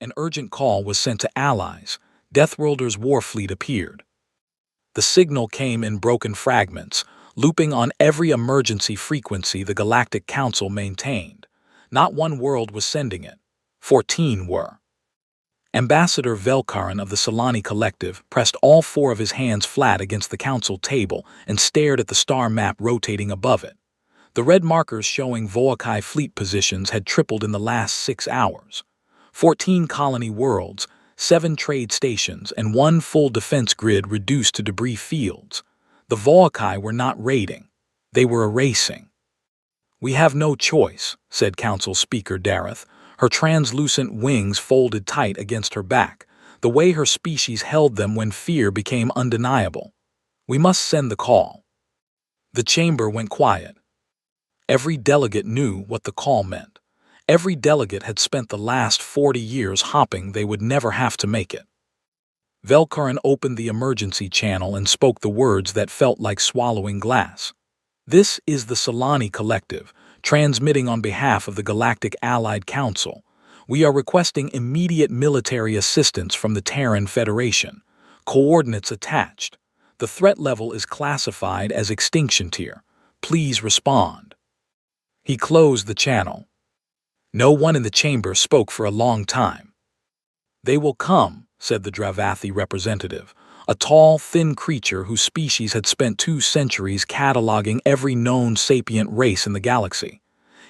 An urgent call was sent to allies. Deathworlders' war fleet appeared. The signal came in broken fragments, looping on every emergency frequency the Galactic Council maintained. Not one world was sending it. 14 were. Ambassador Velkarin of the Solani Collective pressed all four of his hands flat against the council table and stared at the star map rotating above it. The red markers showing Voakai fleet positions had tripled in the last 6 hours. 14 colony worlds, 7 trade stations, and 1 full defense grid reduced to debris fields. The Voakai were not raiding. They were erasing. "We have no choice," said Council Speaker Dareth, her translucent wings folded tight against her back, the way her species held them when fear became undeniable. "We must send the call." The chamber went quiet. Every delegate knew what the call meant. Every delegate had spent the last 40 years hoping they would never have to make it. Velkarin opened the emergency channel and spoke the words that felt like swallowing glass. "This is the Solani Collective, transmitting on behalf of the Galactic Allied Council. We are requesting immediate military assistance from the Terran Federation. Coordinates attached. The threat level is classified as extinction tier. Please respond." He closed the channel. No one in the chamber spoke for a long time. "They will come," said the Dravathi representative, a tall, thin creature whose species had spent 2 centuries cataloging every known sapient race in the galaxy.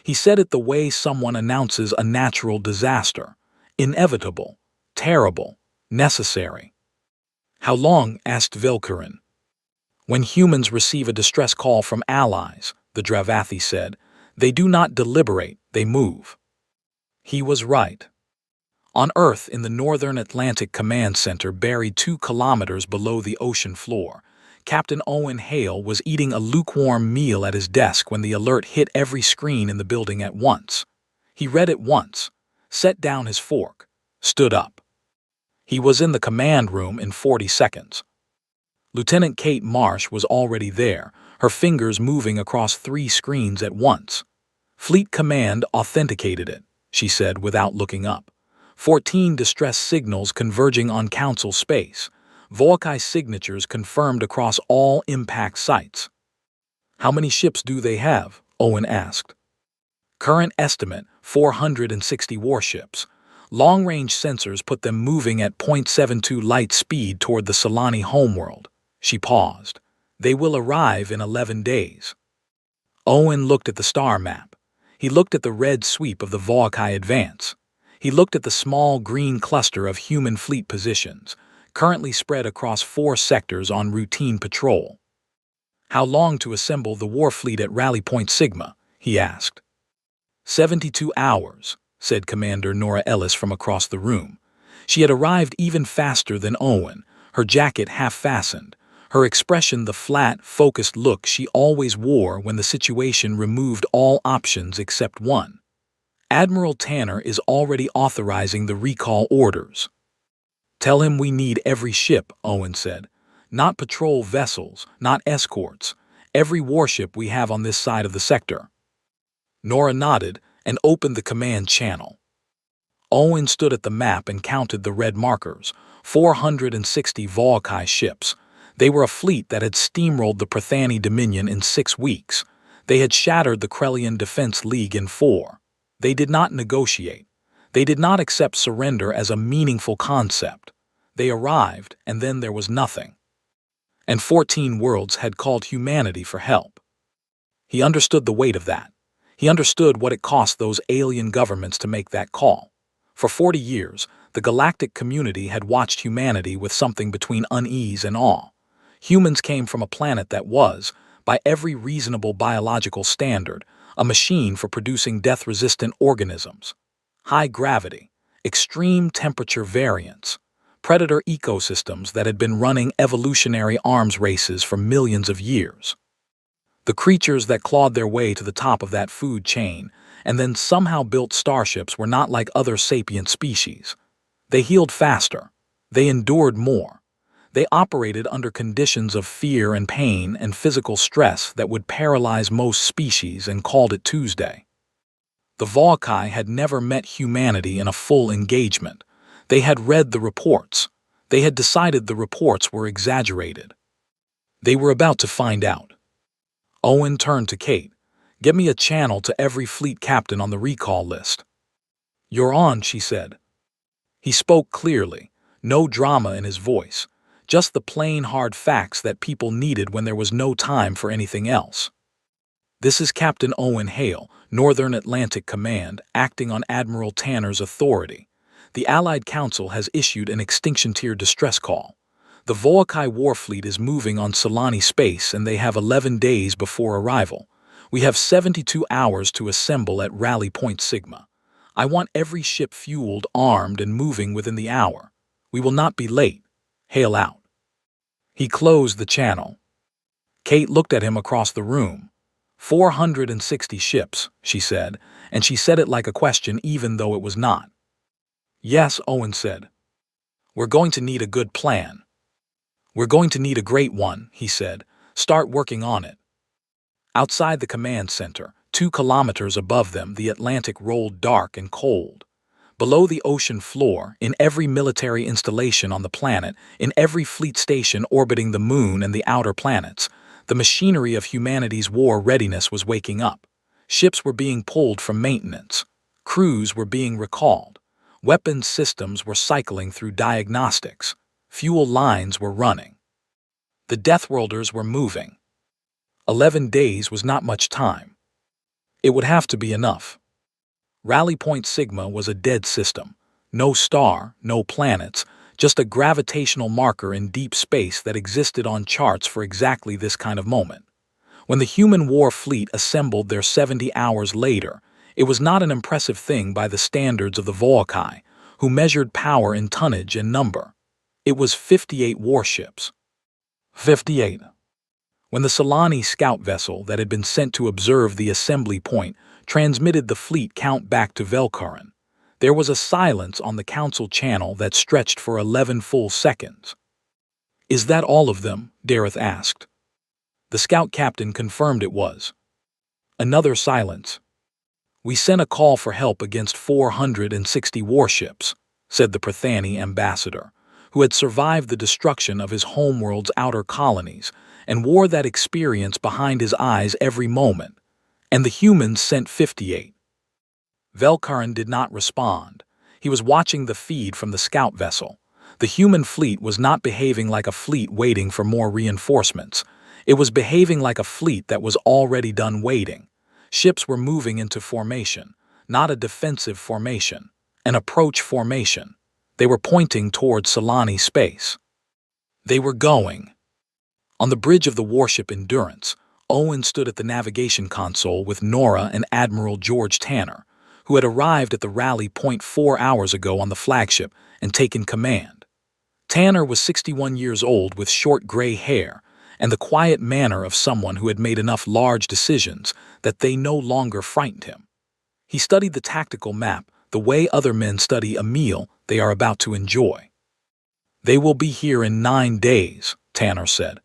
He said it the way someone announces a natural disaster. Inevitable, terrible, necessary. "How long?" asked Velkarin. "When humans receive a distress call from allies," the Dravathi said, "they do not deliberate, they move." He was right. On Earth, in the Northern Atlantic Command Center buried 2 kilometers below the ocean floor, Captain Owen Hale was eating a lukewarm meal at his desk when the alert hit every screen in the building at once. He read it once, set down his fork, stood up. He was in the command room in 40 seconds. Lieutenant Kate Marsh was already there, her fingers moving across 3 screens at once. "Fleet Command authenticated it," she said without looking up. 14 distress signals converging on Council space. Voakai signatures confirmed across all impact sites. "How many ships do they have?" Owen asked. "Current estimate, 460 warships. Long-range sensors put them moving at 0.72 light speed toward the Solani homeworld." She paused. "They will arrive in 11 days. Owen looked at the star map. He looked at the red sweep of the Voakai advance. He looked at the small green cluster of human fleet positions, currently spread across 4 sectors on routine patrol. "How long to assemble the war fleet at Rally Point Sigma?" he asked. 72 hours, said Commander Nora Ellis from across the room. She had arrived even faster than Owen, her jacket half-fastened, her expression the flat, focused look she always wore when the situation removed all options except one. "Admiral Tanner is already authorizing the recall orders." "Tell him we need every ship," Owen said. "Not patrol vessels, not escorts. Every warship we have on this side of the sector." Nora nodded and opened the command channel. Owen stood at the map and counted the red markers, 460 Voakai ships. They were a fleet that had steamrolled the Prathani Dominion in 6 weeks. They had shattered the Krellian Defense League in 4. They did not negotiate. They did not accept surrender as a meaningful concept. They arrived, and then there was nothing. And 14 worlds had called humanity for help. He understood the weight of that. He understood what it cost those alien governments to make that call. For 40 years, the galactic community had watched humanity with something between unease and awe. Humans came from a planet that was, by every reasonable biological standard, a machine for producing death-resistant organisms. High gravity, extreme temperature variance, predator ecosystems that had been running evolutionary arms races for millions of years. The creatures that clawed their way to the top of that food chain and then somehow built starships were not like other sapient species. They healed faster. They endured more. They operated under conditions of fear and pain and physical stress that would paralyze most species and called it Tuesday. The Voakai had never met humanity in a full engagement. They had read the reports. They had decided the reports were exaggerated. They were about to find out. Owen turned to Kate. "Get me a channel to every fleet captain on the recall list." "You're on," she said. He spoke clearly, no drama in his voice, just the plain hard facts that people needed when there was no time for anything else. "This is Captain Owen Hale, Northern Atlantic Command, acting on Admiral Tanner's authority. The Allied Council has issued an extinction tier distress call. The Volkai Warfleet is moving on Solani space and they have 11 days before arrival. We have 72 hours to assemble at Rally Point Sigma. I want every ship fueled, armed, and moving within the hour. We will not be late. Hale out." He closed the channel. Kate looked at him across the room. 460 ships, she said, and she said it like a question even though it was not. "Yes," Owen said. "We're going to need a good plan." "We're going to need a great one," he said. "Start working on it." Outside the command center, 2 kilometers above them, the Atlantic rolled dark and cold. Below the ocean floor, in every military installation on the planet, in every fleet station orbiting the moon and the outer planets, the machinery of humanity's war readiness was waking up. Ships were being pulled from maintenance. Crews were being recalled. Weapons systems were cycling through diagnostics. Fuel lines were running. The Deathworlders were moving. 11 days was not much time. It would have to be enough. Rally Point Sigma was a dead system. No star, no planets, just a gravitational marker in deep space that existed on charts for exactly this kind of moment. When the human war fleet assembled there 70 hours later, it was not an impressive thing by the standards of the Volkai, who measured power in tonnage and number. It was 58 warships. 58. When the Solani scout vessel that had been sent to observe the assembly point transmitted the fleet count back to Velkaran, there was a silence on the council channel that stretched for 11 full seconds. "Is that all of them?" Dareth asked. The scout captain confirmed it was. Another silence. "We sent a call for help against 460 warships," said the Prathani ambassador, who had survived the destruction of his homeworld's outer colonies and wore that experience behind his eyes every moment, and the humans sent 58. Velkaran did not respond. He was watching the feed from the scout vessel. The human fleet was not behaving like a fleet waiting for more reinforcements. It was behaving like a fleet that was already done waiting. Ships were moving into formation, not a defensive formation, an approach formation. They were pointing towards Solani space. They were going. On the bridge of the warship Endurance, Owen stood at the navigation console with Nora and Admiral George Tanner, who had arrived at the rally point 4 hours ago on the flagship and taken command. Tanner was 61 years old with short gray hair and the quiet manner of someone who had made enough large decisions that they no longer frightened him. He studied the tactical map the way other men study a meal they are about to enjoy. "They will be here in 9 days, Tanner said.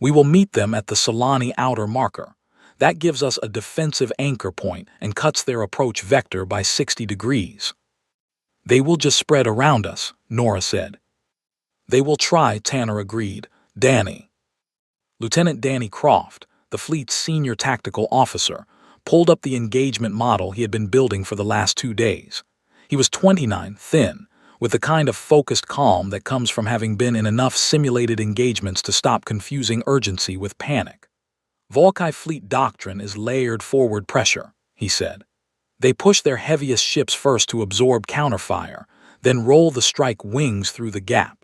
"We will meet them at the Solani outer marker. That gives us a defensive anchor point and cuts their approach vector by 60 degrees. "They will just spread around us," Nora said. "They will try," Tanner agreed. "Danny." Lieutenant Danny Croft, the fleet's senior tactical officer, pulled up the engagement model he had been building for the last 2 days. He was 29, thin, with the kind of focused calm that comes from having been in enough simulated engagements to stop confusing urgency with panic. "Volkai fleet doctrine is layered forward pressure," he said. "They push their heaviest ships first to absorb counterfire, then roll the strike wings through the gap.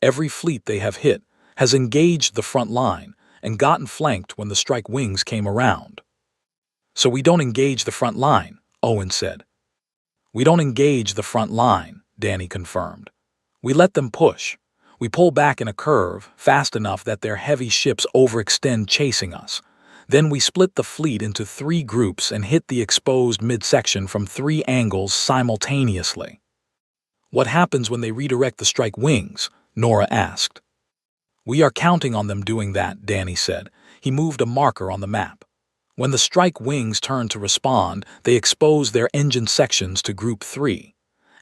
Every fleet they have hit has engaged the front line and gotten flanked when the strike wings came around." "So we don't engage the front line," Owen said. "We don't engage the front line," Danny confirmed. "We let them push. We pull back in a curve, fast enough that their heavy ships overextend chasing us. Then we split the fleet into 3 groups and hit the exposed midsection from 3 angles simultaneously." "What happens when they redirect the strike wings?" Nora asked. "We are counting on them doing that," Danny said. He moved a marker on the map. "When the strike wings turn to respond, they expose their engine sections to Group 3.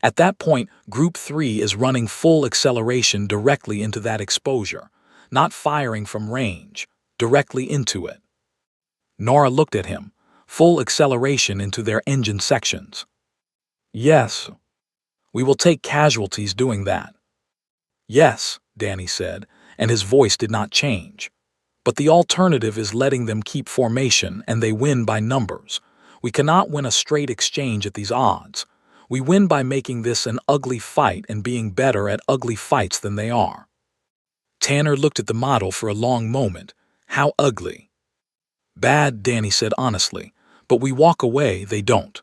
At that point, Group 3 is running full acceleration directly into that exposure, not firing from range, directly into it. Nora looked at him, full acceleration into their engine sections. Yes, we will take casualties doing that. Yes, Danny said, and his voice did not change. But the alternative is letting them keep formation and they win by numbers. We cannot win a straight exchange at these odds. We win by making this an ugly fight and being better at ugly fights than they are. Tanner looked at the model for a long moment. How ugly? Bad, Danny said honestly, but we walk away, they don't.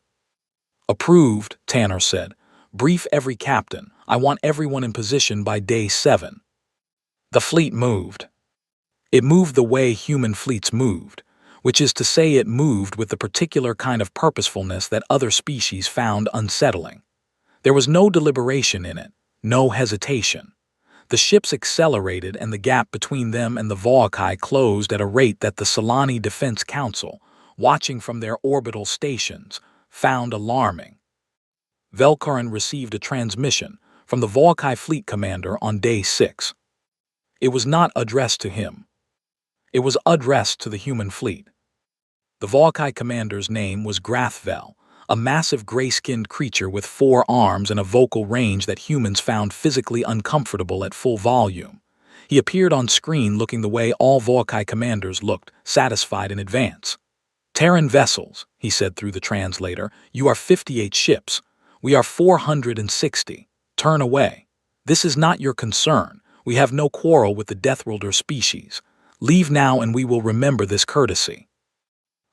Approved, Tanner said. Brief every captain. I want everyone in position by day 7. The fleet moved. It moved the way human fleets moved, which is to say it moved with the particular kind of purposefulness that other species found unsettling. There was no deliberation in it, no hesitation. The ships accelerated and the gap between them and the Volcae closed at a rate that the Solani Defense Council, watching from their orbital stations, found alarming. Velkarin received a transmission from the Volcae fleet commander on day 6. It was not addressed to him. It was addressed to the human fleet. The Volcae commander's name was Grathvel, a massive gray-skinned creature with 4 arms and a vocal range that humans found physically uncomfortable at full volume. He appeared on screen looking the way all Volcae commanders looked, satisfied in advance. Terran vessels, he said through the translator, you are 58 ships. We are 460. Turn away. This is not your concern. We have no quarrel with the Deathworlder species. Leave now and we will remember this courtesy.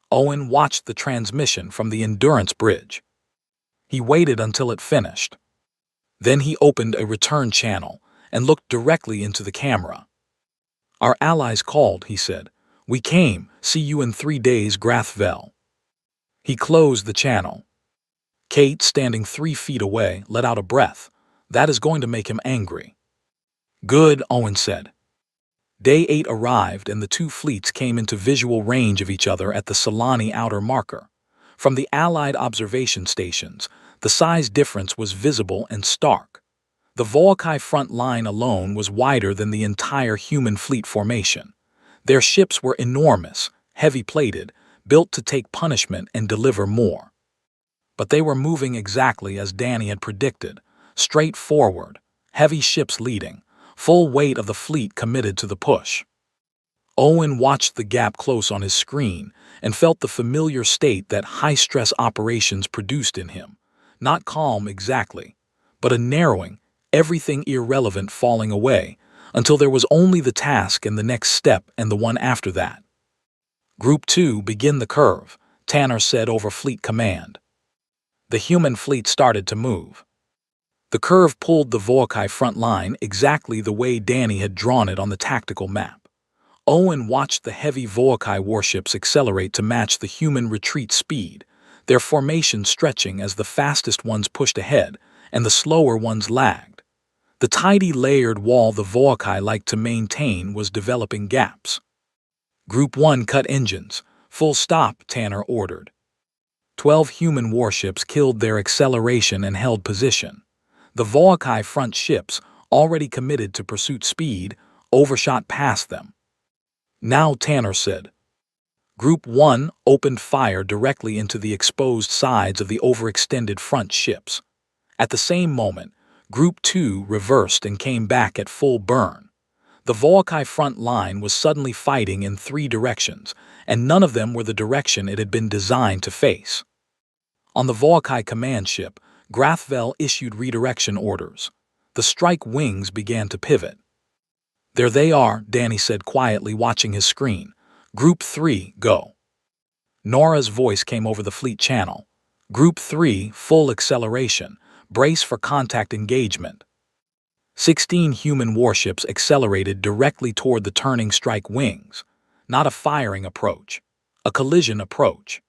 Owen watched the transmission from the Endurance Bridge. He waited until it finished. Then he opened a return channel and looked directly into the camera. Our allies called, he said. We came. See you in 3 days, Grathvel. He closed the channel. Kate, standing 3 feet away, let out a breath. That is going to make him angry. Good, Owen said. Day 8 arrived and the 2 fleets came into visual range of each other at the Solani outer marker. From the Allied observation stations, the size difference was visible and stark. The Volcae front line alone was wider than the entire human fleet formation. Their ships were enormous, heavy-plated, built to take punishment and deliver more. But they were moving exactly as Danny had predicted, straight forward, heavy ships leading, full weight of the fleet committed to the push. Owen watched the gap close on his screen and felt the familiar state that high-stress operations produced in him. Not calm exactly, but a narrowing, everything irrelevant falling away, until there was only the task and the next step and the one after that. Group 2, begin the curve, Tanner said over fleet command. The human fleet started to move. The curve pulled the Volcae front line exactly the way Danny had drawn it on the tactical map. Owen watched the heavy Volcae warships accelerate to match the human retreat speed, their formation stretching as the fastest ones pushed ahead and the slower ones lagged. The tidy layered wall the Volcae liked to maintain was developing gaps. Group 1 cut engines. Full stop, Tanner ordered. 12 human warships killed their acceleration and held position. The Volcae front ships, already committed to pursuit speed, overshot past them. Now, Tanner said. Group 1 opened fire directly into the exposed sides of the overextended front ships. At the same moment, Group 2 reversed and came back at full burn. The Volcae front line was suddenly fighting in 3 directions, and none of them were the direction it had been designed to face. On the Volcae command ship, Grathvel issued redirection orders. The strike wings began to pivot. There they are, Danny said quietly, watching his screen. Group 3, go. Nora's voice came over the fleet channel. Group 3, full acceleration. Brace for contact engagement. 16 human warships accelerated directly toward the turning strike wings. Not a firing approach, a collision approach.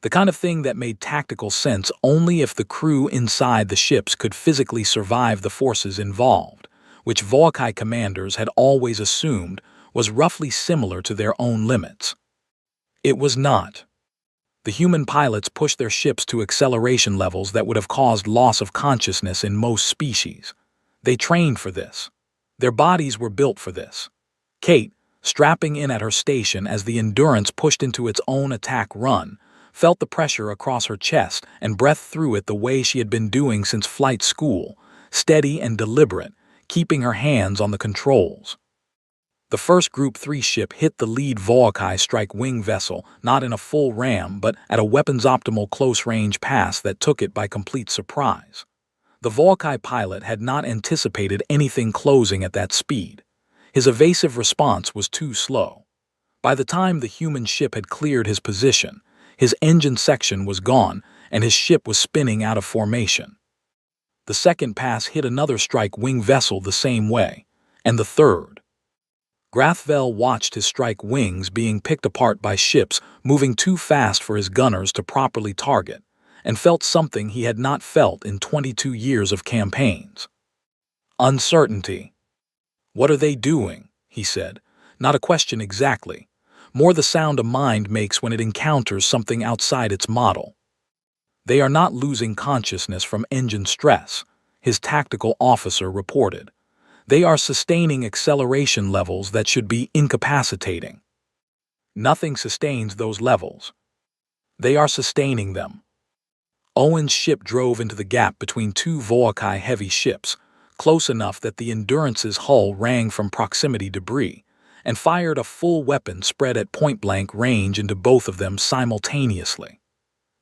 The kind of thing that made tactical sense only if the crew inside the ships could physically survive the forces involved, which Volcae commanders had always assumed was roughly similar to their own limits. It was not. The human pilots pushed their ships to acceleration levels that would have caused loss of consciousness in most species. They trained for this. Their bodies were built for this. Kate, strapping in at her station as the Endurance pushed into its own attack run, felt the pressure across her chest and breathed through it the way she had been doing since flight school, steady and deliberate, keeping her hands on the controls. The first Group 3 ship hit the lead Volkai strike wing vessel, not in a full ram but at a weapons-optimal close-range pass that took it by complete surprise. The Volkai pilot had not anticipated anything closing at that speed. His evasive response was too slow. By the time the human ship had cleared his position, his engine section was gone and his ship was spinning out of formation. The second pass hit another strike wing vessel the same way, and the third. Grathvel watched his strike wings being picked apart by ships moving too fast for his gunners to properly target, and felt something he had not felt in 22 years of campaigns. Uncertainty. "What are they doing?" he said. Not a question exactly. More the sound a mind makes when it encounters something outside its model. "They are not losing consciousness from engine stress," his tactical officer reported. "They are sustaining acceleration levels that should be incapacitating." "Nothing sustains those levels." "They are sustaining them." Owen's ship drove into the gap between two Volkai heavy ships, close enough that the Endurance's hull rang from proximity debris, and fired a full weapon spread at point-blank range into both of them simultaneously.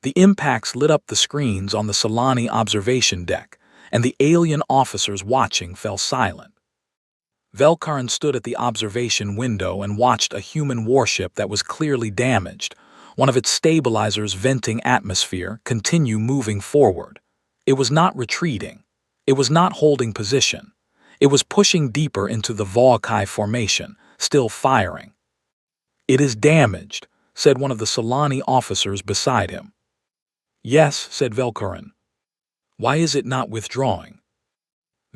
The impacts lit up the screens on the Solani observation deck, and the alien officers watching fell silent. Velkarn stood at the observation window and watched a human warship that was clearly damaged, one of its stabilizers venting atmosphere, continue moving forward. It was not retreating. It was not holding position. It was pushing deeper into the Volkai formation, still firing. "It is damaged," said one of the Solani officers beside him. "Yes," said Velkarn. "Why is it not withdrawing?"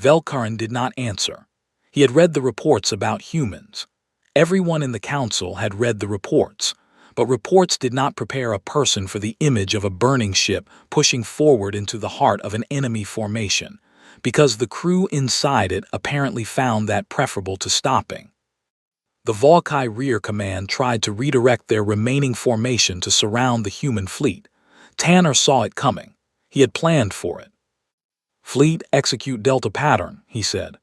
Velkarn did not answer. He had read the reports about humans. Everyone in the council had read the reports, but reports did not prepare a person for the image of a burning ship pushing forward into the heart of an enemy formation, because the crew inside it apparently found that preferable to stopping. The Volkai Rear Command tried to redirect their remaining formation to surround the human fleet. Tanner saw it coming. He had planned for it. "Fleet, execute Delta pattern," he said.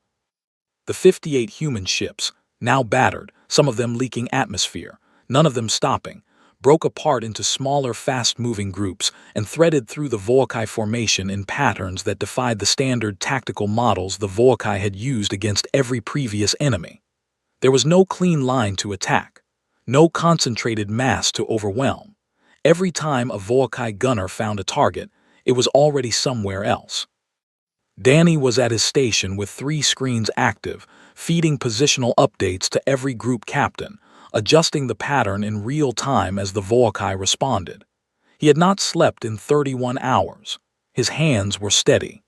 The 58 human ships, now battered, some of them leaking atmosphere, none of them stopping, broke apart into smaller fast-moving groups and threaded through the Volkai formation in patterns that defied the standard tactical models the Volkai had used against every previous enemy. There was no clean line to attack, no concentrated mass to overwhelm. Every time a Volkai gunner found a target, it was already somewhere else. Danny was at his station with 3 screens active, feeding positional updates to every group captain, adjusting the pattern in real time as the Volkai responded. He had not slept in 31 hours. His hands were steady.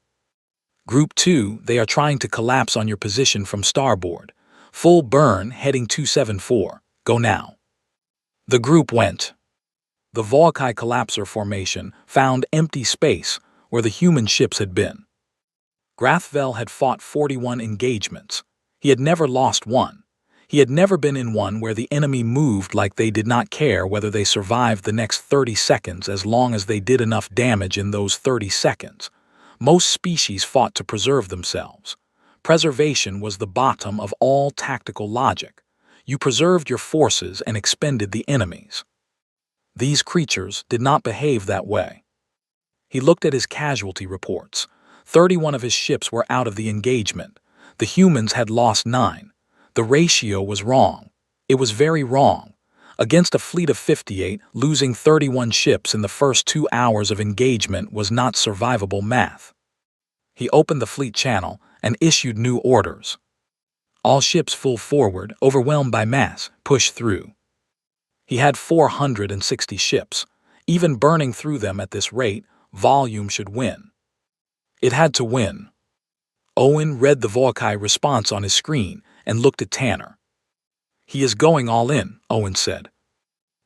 "Group 2, they are trying to collapse on your position from starboard. Full burn, heading 274. Go now." The group went. The Volkai collapser formation found empty space where the human ships had been. Grathvel had fought 41 engagements. He had never lost one. He had never been in one where the enemy moved like they did not care whether they survived the next 30 seconds as long as they did enough damage in those 30 seconds. Most species fought to preserve themselves. Preservation was the bottom of all tactical logic. You preserved your forces and expended the enemy's. These creatures did not behave that way. He looked at his casualty reports. 31 of his ships were out of the engagement. The humans had lost 9. The ratio was wrong. It was very wrong. Against a fleet of 58, losing 31 ships in the first 2 hours of engagement was not survivable math. He opened the fleet channel and issued new orders. "All ships full forward, overwhelmed by mass, push through." He had 460 ships. Even burning through them at this rate, volume should win. It had to win. Owen read the Volkai response on his screen and looked at Tanner. "He is going all in," Owen said.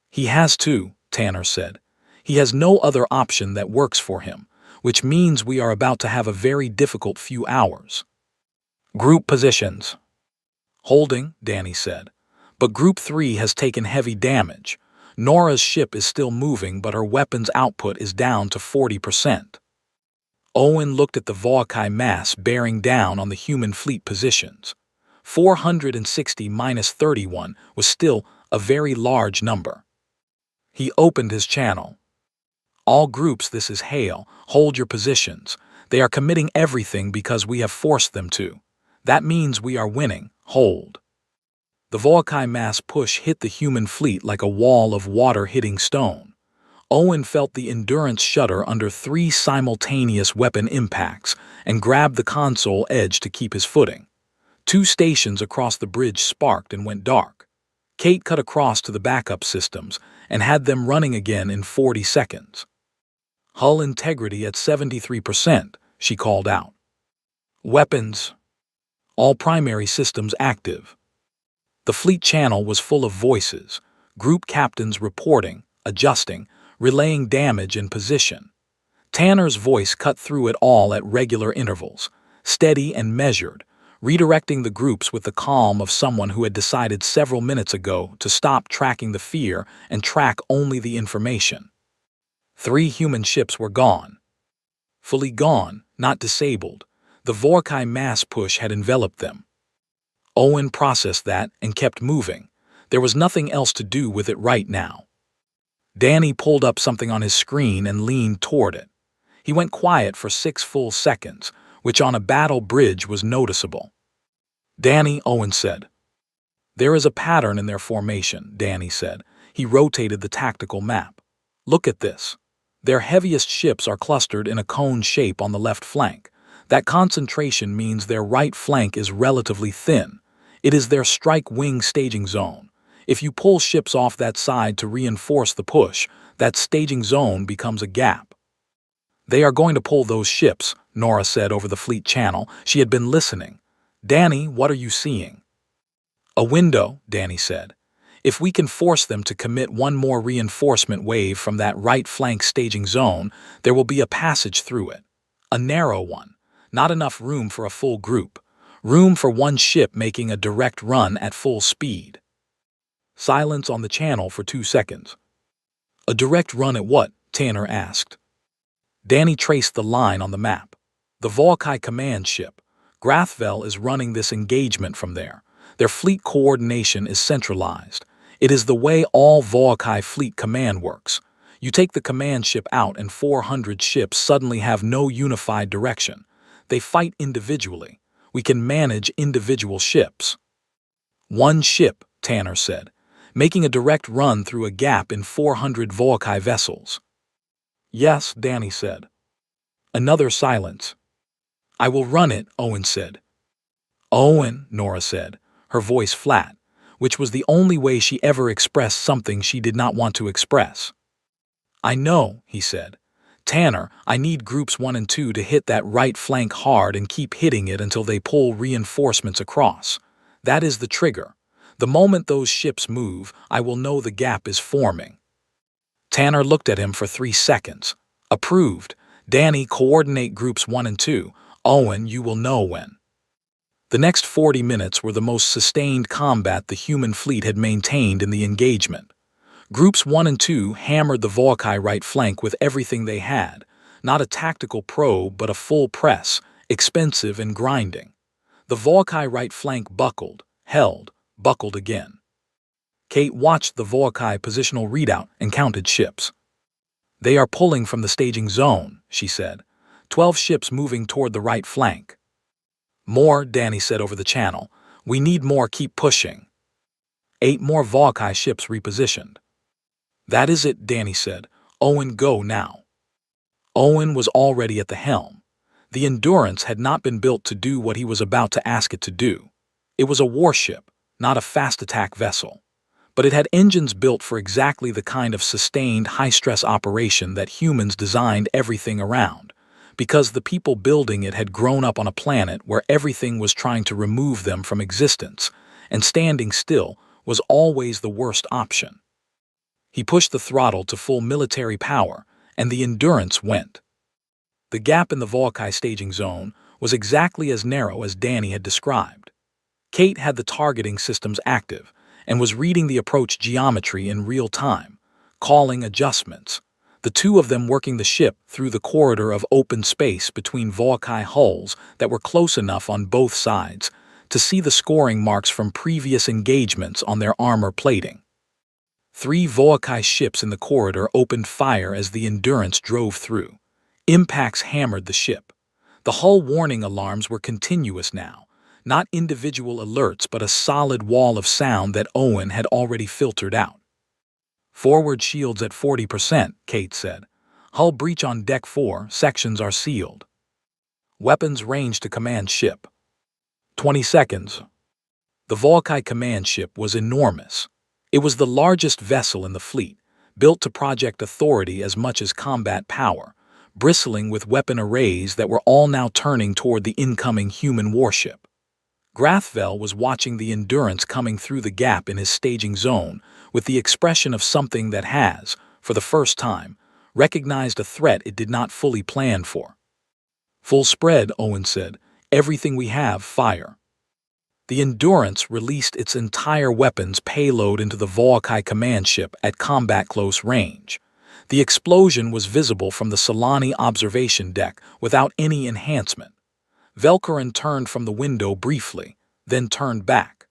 "He has to," Tanner said. He has no other option that works for him, which means we are about to have a very difficult few hours. Group positions. Holding, Danny said. But Group 3 has taken heavy damage. Nora's ship is still moving, but her weapons output is down to 40%. Owen looked at the Vaukai mass bearing down on the human fleet positions. 460 minus 31 was still a very large number. He opened his channel. All groups, this is Hale. Hold your positions. They are committing everything because we have forced them to. That means we are winning. Hold. The Vaukai mass push hit the human fleet like a wall of water hitting stone. Owen felt the endurance shudder under 3 simultaneous weapon impacts and grabbed the console edge to keep his footing. 2 stations across the bridge sparked and went dark. Kate cut across to the backup systems and had them running again in 40 seconds. Hull integrity at 73%, she called out. Weapons. All primary systems active. The fleet channel was full of voices, group captains reporting, adjusting, relaying damage and position. Tanner's voice cut through it all at regular intervals, steady and measured, redirecting the groups with the calm of someone who had decided several minutes ago to stop tracking the fear and track only the information. 3 human ships were gone. Fully gone, not disabled. The Vaukai mass push had enveloped them. Owen processed that and kept moving. There was nothing else to do with it right now. Danny pulled up something on his screen and leaned toward it. He went quiet for 6 full seconds, which on a battle bridge was noticeable. Danny, Owen said. There is a pattern in their formation, Danny said. He rotated the tactical map. Look at this. Their heaviest ships are clustered in a cone shape on the left flank. That concentration means their right flank is relatively thin. It is their strike wing staging zone. If you pull ships off that side to reinforce the push, that staging zone becomes a gap. They are going to pull those ships, Nora said over the fleet channel. She had been listening. Danny, what are you seeing? A window, Danny said. If we can force them to commit one more reinforcement wave from that right flank staging zone, there will be a passage through it. A narrow one. Not enough room for a full group. Room for one ship making a direct run at full speed. Silence on the channel for 2 seconds. A direct run at what? Tanner asked. Danny traced the line on the map. The Vaukai command ship. Grathvel is running this engagement from there. Their fleet coordination is centralized. It is the way all Vaukai fleet command works. You take the command ship out and 400 ships suddenly have no unified direction. They fight individually. We can manage individual ships. One ship, Tanner said, making a direct run through a gap in 400 Vaukai vessels. Yes, Danny said. Another silence. I will run it, Owen said. Owen, Nora said, her voice flat, which was the only way she ever expressed something she did not want to express. I know, he said. Tanner, I need groups 1 and 2 to hit that right flank hard and keep hitting it until they pull reinforcements across. That is the trigger. The moment those ships move, I will know the gap is forming. Tanner looked at him for 3 seconds. Approved. Danny, coordinate groups 1 and 2. Owen, you will know when. The next 40 minutes were the most sustained combat the human fleet had maintained in the engagement. Groups 1 and 2 hammered the Vaukai right flank with everything they had, not a tactical probe but a full press, expensive and grinding. The Vaukai right flank buckled, held, buckled again. Kate watched the Vaukai positional readout and counted ships. They are pulling from the staging zone, she said. 12 ships moving toward the right flank. More, Danny said over the channel. We need more, keep pushing. 8 more Vaukai ships repositioned. That is it, Danny said. Owen, go now. Owen was already at the helm. The Endurance had not been built to do what he was about to ask it to do. It was a warship, not a fast attack vessel. But it had engines built for exactly the kind of sustained, high-stress operation that humans designed everything around, because the people building it had grown up on a planet where everything was trying to remove them from existence, and standing still was always the worst option. He pushed the throttle to full military power, and the Endurance went. The gap in the Volkai staging zone was exactly as narrow as Danny had described. Kate had the targeting systems active and was reading the approach geometry in real time, calling adjustments. The two of them working the ship through the corridor of open space between Volkai hulls that were close enough on both sides to see the scoring marks from previous engagements on their armor plating. 3 Volkai ships in the corridor opened fire as the Endurance drove through. Impacts hammered the ship. The hull warning alarms were continuous now, not individual alerts but a solid wall of sound that Owen had already filtered out. "Forward shields at 40%, Kate said. "Hull breach on deck 4, sections are sealed. Weapons range to command ship. 20 seconds. The Volkai command ship was enormous. It was the largest vessel in the fleet, built to project authority as much as combat power, bristling with weapon arrays that were all now turning toward the incoming human warship. Grathvel was watching the Endurance coming through the gap in his staging zone with the expression of something that has, for the first time, recognized a threat it did not fully plan for. "Full spread," Owen said. "Everything we have, fire." The Endurance released its entire weapons payload into the Volkai command ship at combat close range. The explosion was visible from the Solani observation deck without any enhancement. Velkarin turned from the window briefly, then turned back.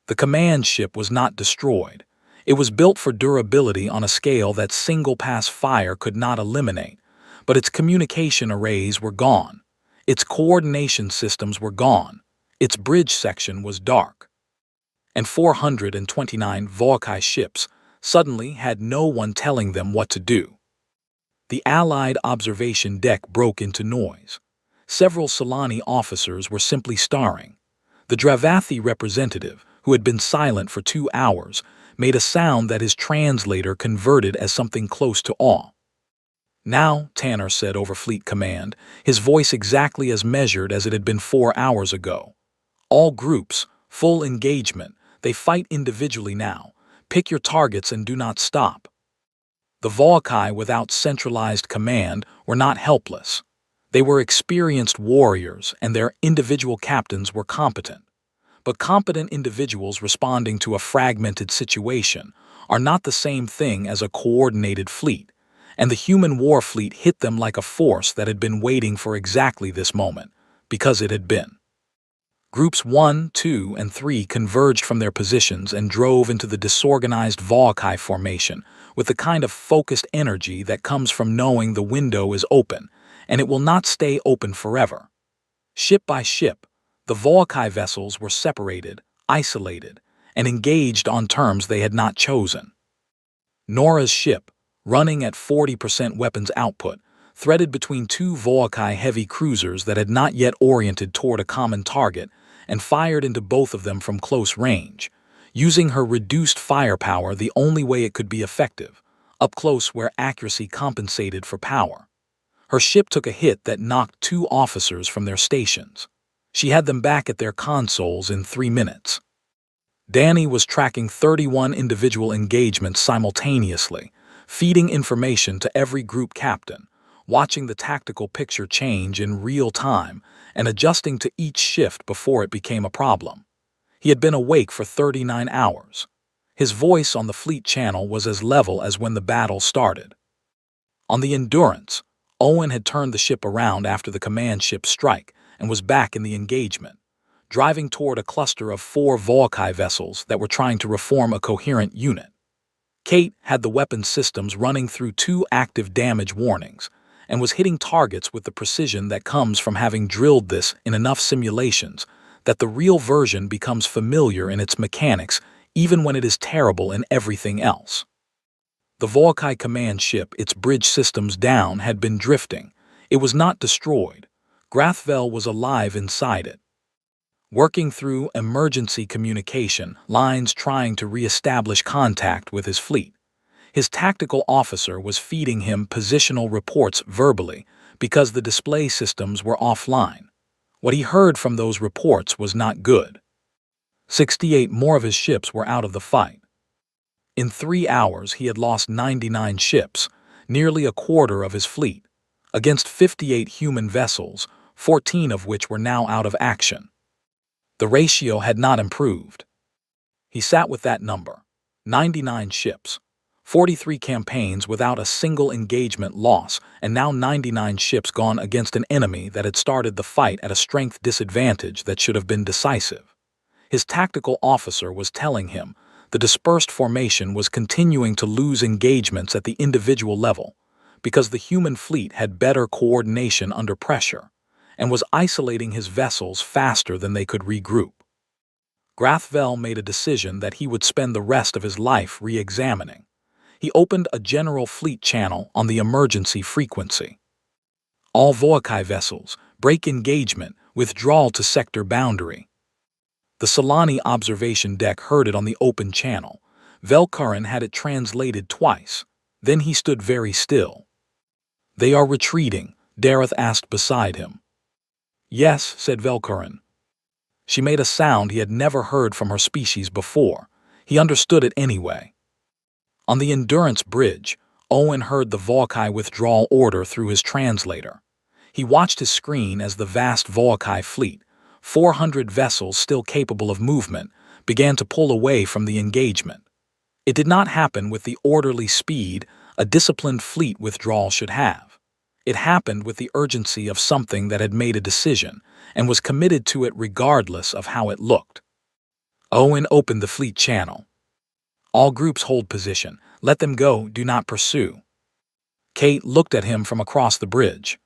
The command ship was not destroyed. It was built for durability on a scale that single-pass fire could not eliminate, but its communication arrays were gone. Its coordination systems were gone. Its bridge section was dark. And 429 Volkai ships suddenly had no one telling them what to do. The Allied observation deck broke into noise. Several Solani officers were simply staring. The Dravathi representative, who had been silent for 2 hours, made a sound that his translator converted as something close to awe. "Now," Tanner said over Fleet Command, his voice exactly as measured as it had been 4 hours ago. "All groups, full engagement, they fight individually now. Pick your targets and do not stop." The Volkai without centralized command were not helpless. They were experienced warriors and their individual captains were competent. But competent individuals responding to a fragmented situation are not the same thing as a coordinated fleet, and the human war fleet hit them like a force that had been waiting for exactly this moment, because it had been. Groups 1, 2, and 3 converged from their positions and drove into the disorganized Volkai formation with the kind of focused energy that comes from knowing the window is open, and it will not stay open forever. Ship by ship, the Volkai vessels were separated, isolated, and engaged on terms they had not chosen. Nora's ship, running at 40% weapons output, threaded between 2 Volkai heavy cruisers that had not yet oriented toward a common target and fired into both of them from close range, using her reduced firepower the only way it could be effective, up close where accuracy compensated for power. Her ship took a hit that knocked 2 officers from their stations. She had them back at their consoles in 3 minutes. Danny was tracking 31 individual engagements simultaneously, feeding information to every group captain, watching the tactical picture change in real time and adjusting to each shift before it became a problem. He had been awake for 39 hours. His voice on the fleet channel was as level as when the battle started. On the Endurance, Owen had turned the ship around after the command ship strike and was back in the engagement, driving toward a cluster of 4 Volkai vessels that were trying to reform a coherent unit. Kate had the weapons systems running through 2 active damage warnings and was hitting targets with the precision that comes from having drilled this in enough simulations that the real version becomes familiar in its mechanics even when it is terrible in everything else. The Volkai command ship, its bridge systems down, had been drifting. It was not destroyed. Grathvel was alive inside it, working through emergency communication lines trying to re-establish contact with his fleet. His tactical officer was feeding him positional reports verbally because the display systems were offline. What he heard from those reports was not good. 68 more of his ships were out of the fight. In 3 hours, he had lost 99 ships, nearly a quarter of his fleet, against 58 human vessels, 14 of which were now out of action. The ratio had not improved. He sat with that number, 99 ships, 43 campaigns without a single engagement loss, and now 99 ships gone against an enemy that had started the fight at a strength disadvantage that should have been decisive. His tactical officer was telling him the dispersed formation was continuing to lose engagements at the individual level because the human fleet had better coordination under pressure and was isolating his vessels faster than they could regroup. Grathvel made a decision that he would spend the rest of his life re-examining. He opened a general fleet channel on the emergency frequency. All Voakai vessels, break engagement, withdrawal to sector boundary. The Solani observation deck heard it on the open channel. Velkarin had it translated twice. Then he stood very still. "They are retreating," Dareth asked beside him. "Yes," said Velkarin. She made a sound he had never heard from her species before. He understood it anyway. On the Endurance Bridge, Owen heard the Voakai withdrawal order through his translator. He watched his screen as the vast Voakai fleet, 400 vessels still capable of movement, began to pull away from the engagement. It did not happen with the orderly speed a disciplined fleet withdrawal should have. It happened with the urgency of something that had made a decision and was committed to it regardless of how it looked. Owen opened the fleet channel. "All groups hold position. Let them go, do not pursue." Kate looked at him from across the bridge.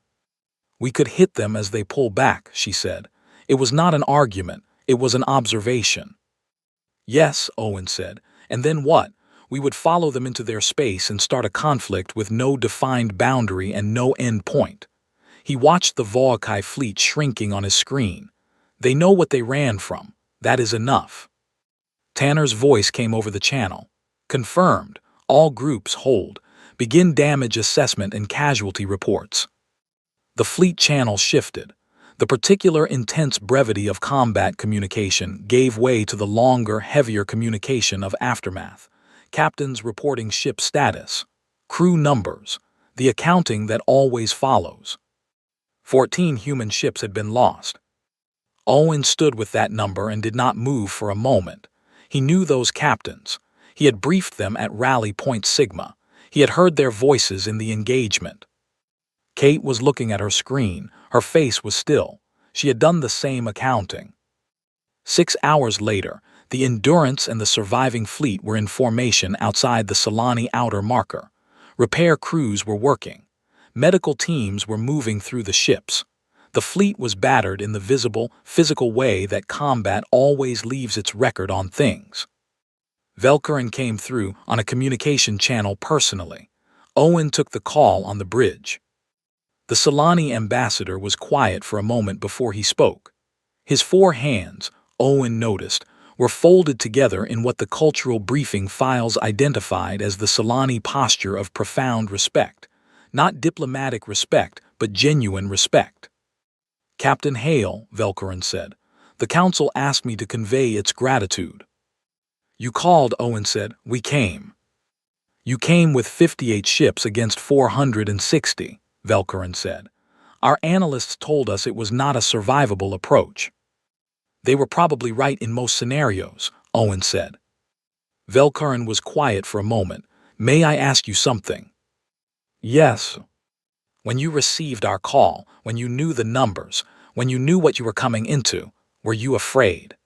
"We could hit them as they pull back," she said. It was not an argument, it was an observation. "Yes," Owen said, "and then what? We would follow them into their space and start a conflict with no defined boundary and no end point." He watched the Voakai fleet shrinking on his screen. "They know what they ran from. That is enough." Tanner's voice came over the channel. "Confirmed. All groups hold. Begin damage assessment and casualty reports." The fleet channel shifted. The particular intense brevity of combat communication gave way to the longer, heavier communication of aftermath. Captains reporting ship status, crew numbers, the accounting that always follows. 14 human ships had been lost. Owen stood with that number and did not move for a moment. He knew those captains. He had briefed them at Rally Point Sigma. He had heard their voices in the engagement. Kate was looking at her screen. Her face was still. She had done the same accounting. 6 hours later, the Endurance and the surviving fleet were in formation outside the Solani outer marker. Repair crews were working. Medical teams were moving through the ships. The fleet was battered in the visible, physical way that combat always leaves its record on things. Velkarin came through on a communication channel personally. Owen took the call on the bridge. The Solani ambassador was quiet for a moment before he spoke. His 4 hands, Owen noticed, were folded together in what the cultural briefing files identified as the Solani posture of profound respect. Not diplomatic respect, but genuine respect. "Captain Hale," Velkarin said, "the Council asked me to convey its gratitude." "You called," Owen said. "We came." "You came with 58 ships against 460, Velkarin said. "Our analysts told us it was not a survivable approach." "They were probably right in most scenarios," Owen said. Velkarin was quiet for a moment. "May I ask you something?" "Yes." "When you received our call, when you knew the numbers, when you knew what you were coming into, were you afraid?"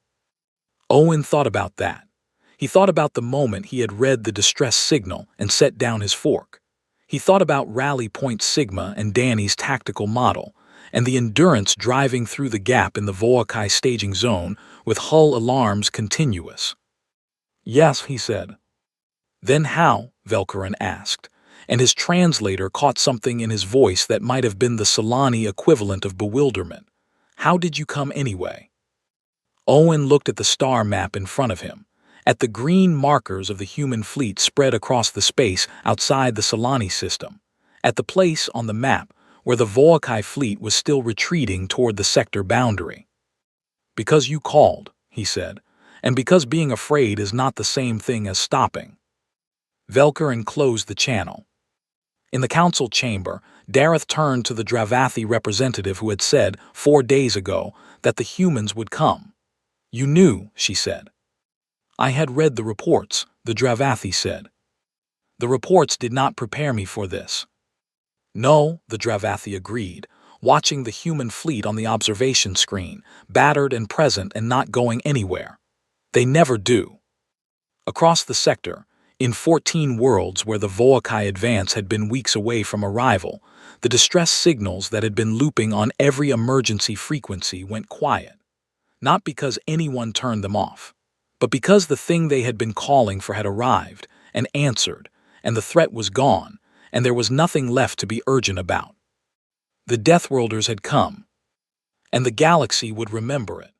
Owen thought about that. He thought about the moment he had read the distress signal and set down his fork. He thought about Rally Point Sigma and Danny's tactical model, and the Endurance driving through the gap in the Voakai staging zone with hull alarms continuous. "Yes," he said. "Then how?" Velkarin asked, and his translator caught something in his voice that might have been the Solani equivalent of bewilderment. "How did you come anyway?" Owen looked at the star map in front of him, at the green markers of the human fleet spread across the space outside the Solani system, at the place on the map where the Voakai fleet was still retreating toward the sector boundary. "Because you called," he said, "and because being afraid is not the same thing as stopping." Velkarin closed the channel. In the council chamber, Dareth turned to the Dravathi representative who had said 4 days ago that the humans would come. "You knew," she said. "I had read the reports," the Dravathi said. "The reports did not prepare me for this." "No," the Dravathi agreed, watching the human fleet on the observation screen, battered and present and not going anywhere. "They never do." Across the sector, in 14 worlds where the Voakai advance had been weeks away from arrival, the distress signals that had been looping on every emergency frequency went quiet. Not because anyone turned them off, but because the thing they had been calling for had arrived and answered, and the threat was gone, and there was nothing left to be urgent about. The Deathworlders had come, and the galaxy would remember it.